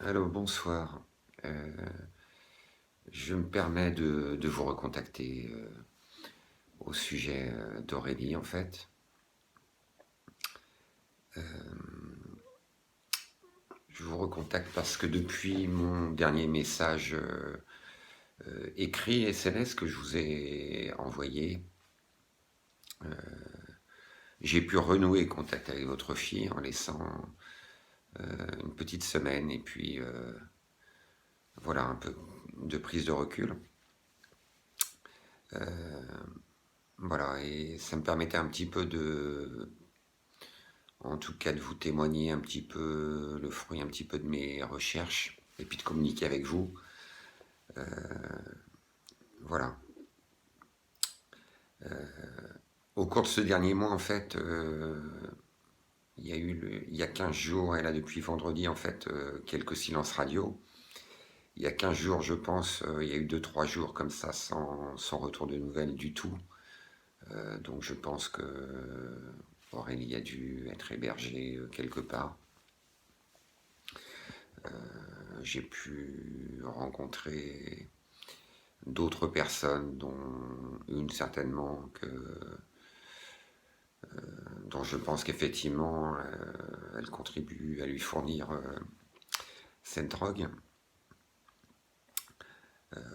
Allô, bonsoir. Euh, je me permets de vous recontacter au sujet d'Aurélie, en fait. Je vous recontacte parce que depuis mon dernier message écrit SMS que je vous ai envoyé, j'ai pu renouer contact avec votre fille en laissant une petite semaine et puis voilà un peu de prise de recul. Voilà, et ça me permettait un petit peu en tout cas de vous témoigner un petit peu le fruit un petit peu de mes recherches et puis de communiquer avec vous. Voilà. Au cours de ce dernier mois, en fait, il y a 15 jours, et là depuis vendredi, en fait, quelques silences radio. Il y a 15 jours, je pense, il y a eu deux trois jours comme ça sans retour de nouvelles du tout. Donc je pense que Aurélie a dû être hébergée quelque part. J'ai pu rencontrer d'autres personnes, dont une certainement dont je pense qu'effectivement elle contribue à lui fournir cette drogue.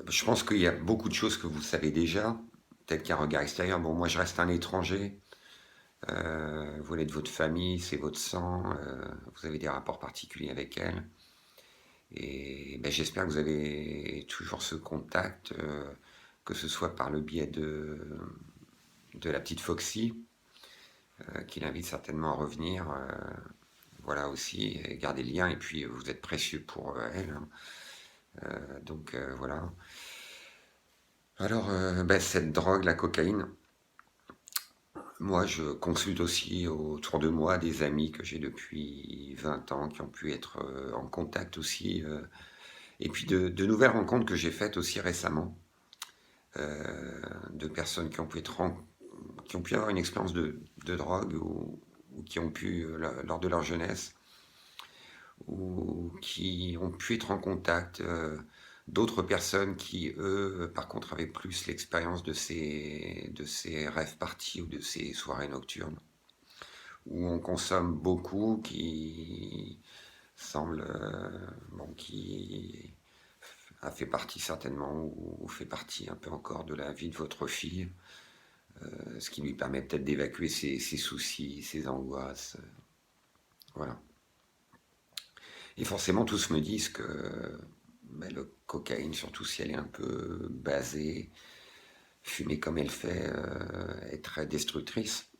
Je pense qu'il y a beaucoup de choses que vous savez déjà, peut-être qu'un regard extérieur. Bon, moi je reste un étranger, vous êtes de votre famille, c'est votre sang, vous avez des rapports particuliers avec elle. Et ben, j'espère que vous avez toujours ce contact, que ce soit par le biais de la petite Foxy, qui l'invite certainement à revenir. Voilà aussi, et garder le lien, et puis vous êtes précieux pour elle. Donc voilà. Alors, ben, cette drogue, la cocaïne, moi je consulte aussi autour de moi des amis que j'ai depuis 20 ans qui ont pu être en contact aussi. Et puis de nouvelles rencontres que j'ai faites aussi récemment, de personnes qui ont pu avoir une expérience de drogue ou qui ont pu, lors de leur jeunesse, ou qui ont pu être en contact d'autres personnes qui, eux, par contre, avaient plus l'expérience de ces rêves parties ou de ces soirées nocturnes, où on consomme beaucoup, qui semble, bon, qui a fait partie certainement, ou fait partie un peu encore de la vie de votre fille, ce qui lui permet peut-être d'évacuer ses soucis, ses angoisses. Voilà. Et forcément, tous me disent que ben, le cocaïne, surtout si elle est un peu basée, fumée comme elle fait, est très destructrice.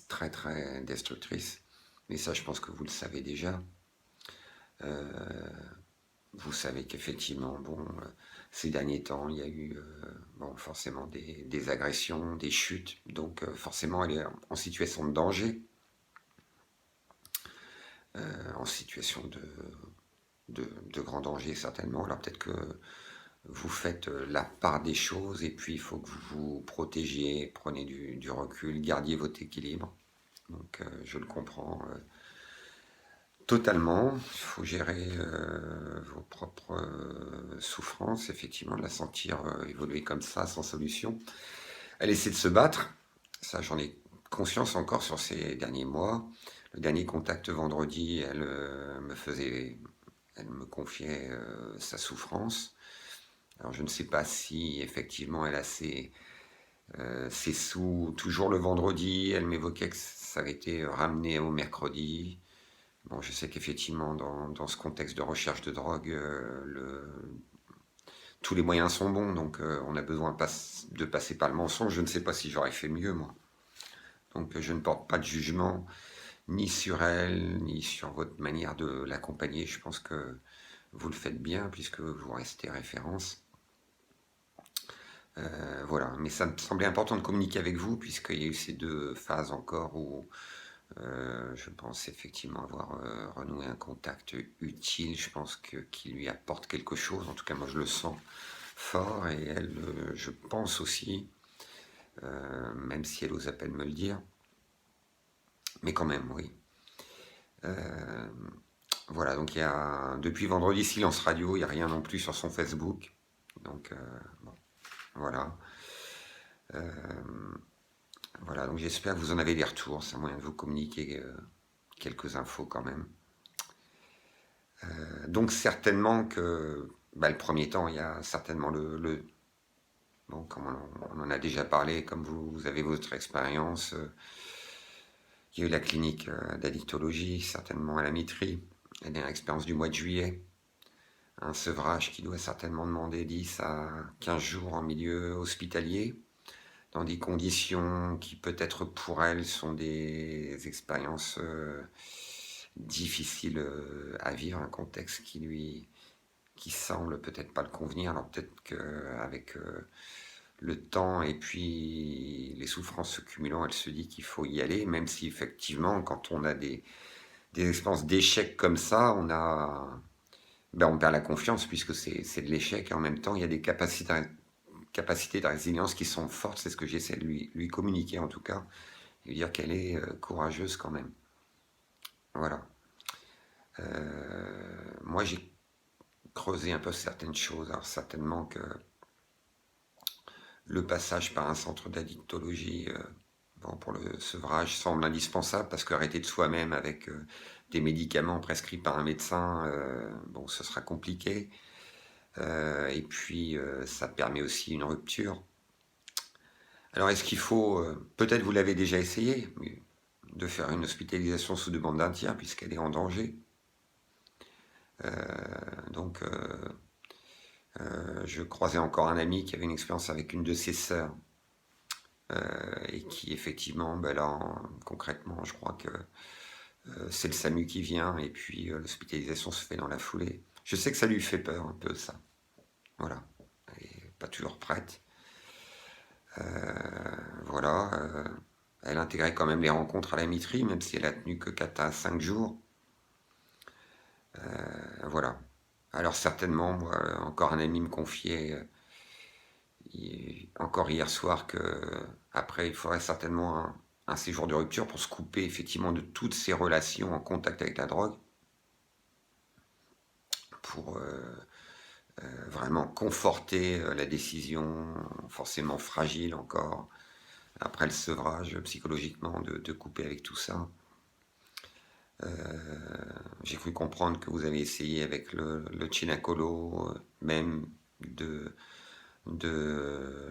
Très, très destructrice. Mais ça, je pense que vous le savez déjà. Vous savez qu'effectivement, bon, ces derniers temps, il y a eu bon, forcément des agressions, des chutes. Donc, forcément, elle est en situation de danger, en situation de grand danger, certainement. Alors, peut-être que vous faites la part des choses et puis il faut que vous vous protégiez, prenez du recul, gardiez votre équilibre. Donc je le comprends totalement. Il faut gérer vos propres souffrances, effectivement, de la sentir évoluer comme ça, sans solution. Elle essaie de se battre, ça j'en ai conscience encore sur ces derniers mois. Le dernier contact vendredi, elle me confiait sa souffrance. Alors je ne sais pas si effectivement elle a ses sous toujours le vendredi. Elle m'évoquait que ça avait été ramené au mercredi. Bon, je sais qu'effectivement dans ce contexte de recherche de drogue, tous les moyens sont bons, donc on a besoin de passer par le mensonge. Je ne sais pas si j'aurais fait mieux moi. Donc je ne porte pas de jugement ni sur elle, ni sur votre manière de l'accompagner. Je pense que vous le faites bien puisque vous restez référence. Voilà, mais ça me semblait important de communiquer avec vous puisqu'il y a eu ces deux phases encore où je pense effectivement avoir renoué un contact utile. Je pense qu'il lui apporte quelque chose. En tout cas, moi je le sens fort et elle, je pense aussi, même si elle ose à peine me le dire, mais quand même, oui. Voilà, donc il y a depuis vendredi silence radio, il n'y a rien non plus sur son Facebook. Donc bon, voilà. Euh, voilà, donc j'espère que vous en avez des retours, c'est un moyen de vous communiquer quelques infos quand même. Donc certainement que bah, le premier temps, il y a certainement bon, comme on en a déjà parlé, comme vous avez votre expérience, il y a eu la clinique d'addictologie, certainement à la Mitrie, la dernière expérience du mois de juillet, un sevrage qui doit certainement demander 10 à 15 jours en milieu hospitalier, dans des conditions qui peut-être pour elle sont des expériences difficiles à vivre, un contexte qui semble peut-être pas le convenir. Alors peut-être qu'avec le temps et puis les souffrances se cumulant, elle se dit qu'il faut y aller, même si effectivement, quand on a des expériences d'échec comme ça, on perd la confiance puisque c'est de l'échec et en même temps, il y a des capacités de résilience qui sont fortes. C'est ce que j'essaie de lui communiquer en tout cas, et lui dire qu'elle est courageuse quand même. Voilà. Moi, j'ai creusé un peu certaines choses. Alors certainement que le passage par un centre d'addictologie bon, pour le sevrage semble indispensable parce qu'arrêter de soi-même avec des médicaments prescrits par un médecin, bon, ce sera compliqué. Et puis, ça permet aussi une rupture. Alors, est-ce qu'il faut, peut-être vous l'avez déjà essayé, de faire une hospitalisation sous demande d'un tiers puisqu'elle est en danger. Donc, je croisais encore un ami qui avait une expérience avec une de ses sœurs et qui effectivement, ben là, concrètement, je crois que c'est le SAMU qui vient et puis l'hospitalisation se fait dans la foulée. Je sais que ça lui fait peur un peu ça. Voilà. Elle n'est pas toujours prête. Voilà. Elle intégrait quand même les rencontres à la Mitrie, même si elle a tenu que 4 à 5 jours. Voilà. Alors certainement, moi, encore un ami me confiait encore hier soir que après il faudrait certainement un séjour de rupture pour se couper effectivement de toutes ces relations en contact avec la drogue, pour vraiment conforter la décision, forcément fragile encore, après le sevrage psychologiquement, de couper avec tout ça. J'ai cru comprendre que vous avez essayé avec le Chinacolo, même de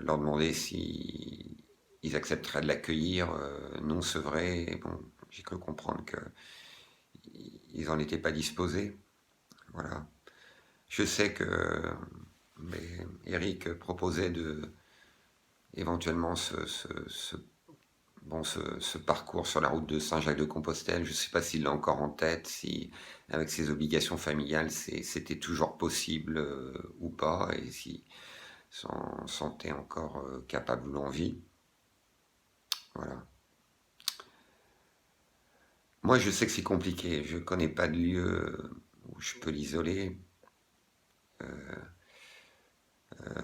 leur demander si ils accepteraient de l'accueillir non sevré. Bon, j'ai cru comprendre qu'ils n'en étaient pas disposés. Voilà. Je sais que Eric proposait de éventuellement ce parcours sur la route de Saint-Jacques-de-Compostelle. Je ne sais pas s'il l'a encore en tête, si avec ses obligations familiales c'était toujours possible ou pas, et si s'en sentait encore capable ou l'envie. Voilà. Moi, je sais que c'est compliqué. Je ne connais pas de lieu où je peux l'isoler.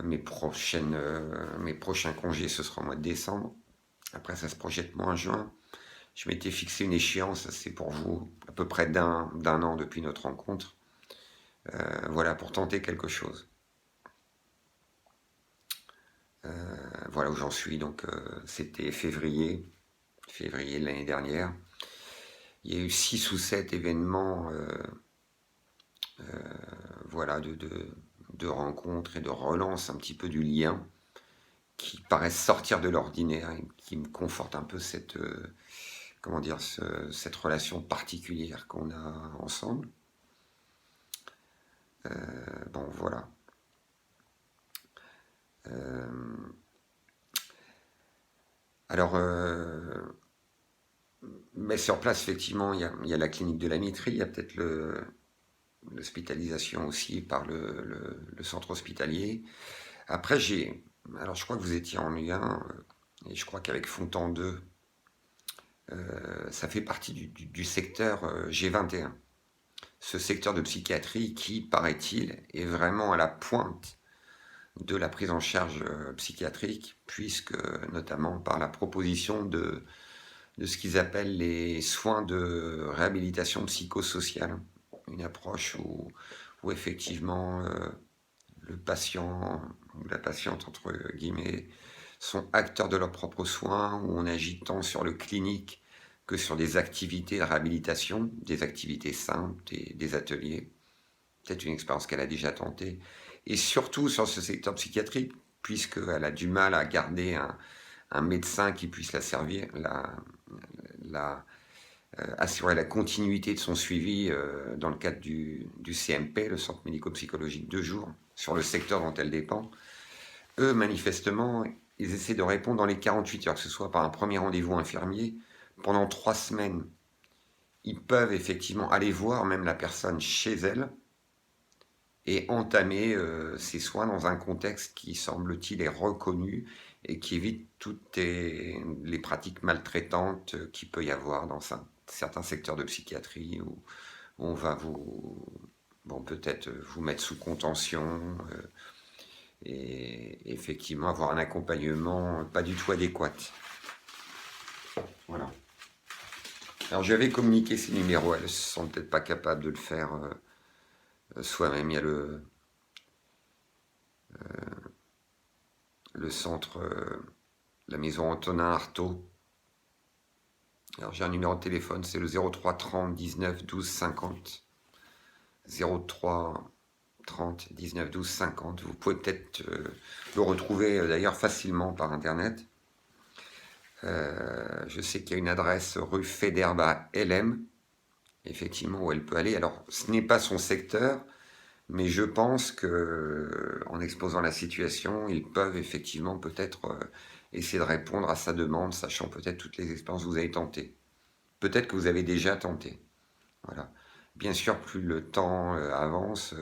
Mes prochains congés, ce sera au mois de décembre. Après, ça se projette moins en juin. Je m'étais fixé une échéance, c'est pour vous, à peu près d'un an depuis notre rencontre. Voilà, pour tenter quelque chose. Voilà où j'en suis. Donc, c'était février de l'année dernière. Il y a eu 6 ou 7 événements voilà, de rencontres et de relance un petit peu du lien qui paraissent sortir de l'ordinaire et qui me confortent un peu comment dire, cette relation particulière qu'on a ensemble. Bon, voilà. Alors, mais sur place, effectivement, il y a la clinique de la Mitrie, il y a peut-être l'hospitalisation aussi par le centre hospitalier. Après, alors je crois que vous étiez en lien, et je crois qu'avec Fontan 2, ça fait partie du secteur G21. Ce secteur de psychiatrie qui, paraît-il, est vraiment à la pointe de la prise en charge psychiatrique, puisque notamment par la proposition de ce qu'ils appellent les soins de réhabilitation psychosociale, une approche où effectivement le patient ou la patiente, entre guillemets, sont acteurs de leurs propres soins, où on agit tant sur le clinique que sur des activités de réhabilitation, des activités simples, des ateliers. Peut-être une expérience qu'elle a déjà tentée. Et surtout sur ce secteur psychiatrique, puisqu'elle a du mal à garder un médecin qui puisse la servir, assurer la continuité de son suivi dans le cadre du CMP, le Centre médico-psychologique de jour, sur le secteur dont elle dépend. Eux, manifestement, ils essaient de répondre dans les 48 heures, que ce soit par un premier rendez-vous infirmier, pendant 3 semaines. Ils peuvent effectivement aller voir même la personne chez elle et entamer ses soins dans un contexte qui, semble-t-il, est reconnu et qui évite toutes les pratiques maltraitantes qu'il peut y avoir dans certains secteurs de psychiatrie où on va peut-être vous mettre sous contention et effectivement avoir un accompagnement pas du tout adéquat. Voilà. Alors j'avais communiqué ces numéros, elles ne sont peut-être pas capables de le faire soi-même. Il y a le centre, la maison Antonin Artaud. Alors j'ai un numéro de téléphone, c'est le 03 30 19 12 50. 03 30 19 12 50. Vous pouvez peut-être le retrouver d'ailleurs facilement par internet. Je sais qu'il y a une adresse rue Federbe à LM, effectivement, où elle peut aller. Alors, ce n'est pas son secteur, mais je pense que, en exposant la situation, ils peuvent effectivement peut-être essayer de répondre à sa demande, sachant peut-être toutes les expériences que vous avez tentées. Peut-être que vous avez déjà tenté. Voilà. Bien sûr, plus le temps avance,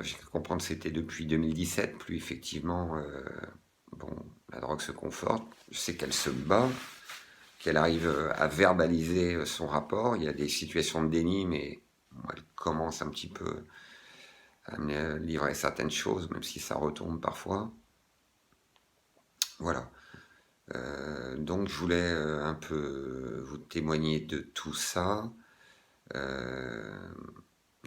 j'ai cru comprendre que c'était depuis 2017, plus effectivement, la drogue se conforte. Je sais qu'elle se bat, qu'elle arrive à verbaliser son rapport. Il y a des situations de déni, mais elle commence un petit peu à me livrer certaines choses, même si ça retombe parfois. Voilà. Donc je voulais un peu vous témoigner de tout ça.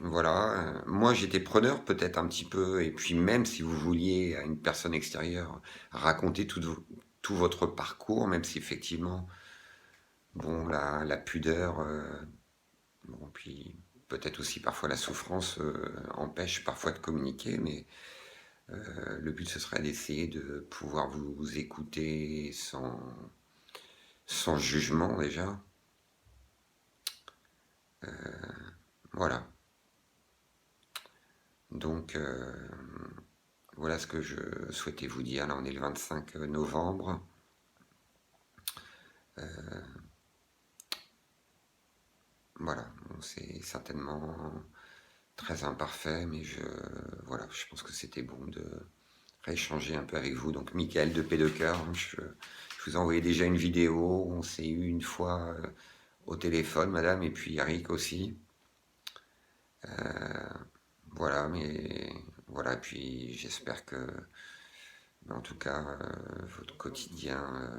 Voilà. Moi j'étais preneur peut-être un petit peu, et puis même si vous vouliez à une personne extérieure raconter tout votre parcours, même si effectivement, la pudeur, puis peut-être aussi parfois la souffrance empêche parfois de communiquer, mais le but ce serait d'essayer de pouvoir vous écouter sans jugement déjà. Voilà. Donc voilà ce que je souhaitais vous dire. Là on est le 25 novembre. Voilà, c'est certainement très imparfait, mais je pense que c'était bon de rééchanger un peu avec vous. Donc Michael de Paix de Cœur, je vous ai envoyé déjà une vidéo, on s'est eu une fois au téléphone, madame, et puis Eric aussi. Voilà, mais voilà, puis j'espère que, en tout cas, votre quotidien,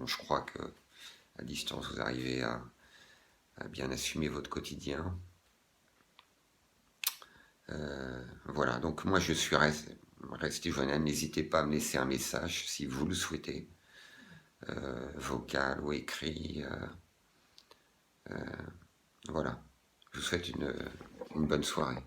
je crois que à distance, vous arrivez à bien assumer votre quotidien. Voilà, donc moi je suis resté joignable. N'hésitez pas à me laisser un message si vous le souhaitez, vocal ou écrit. Voilà, je vous souhaite une bonne soirée.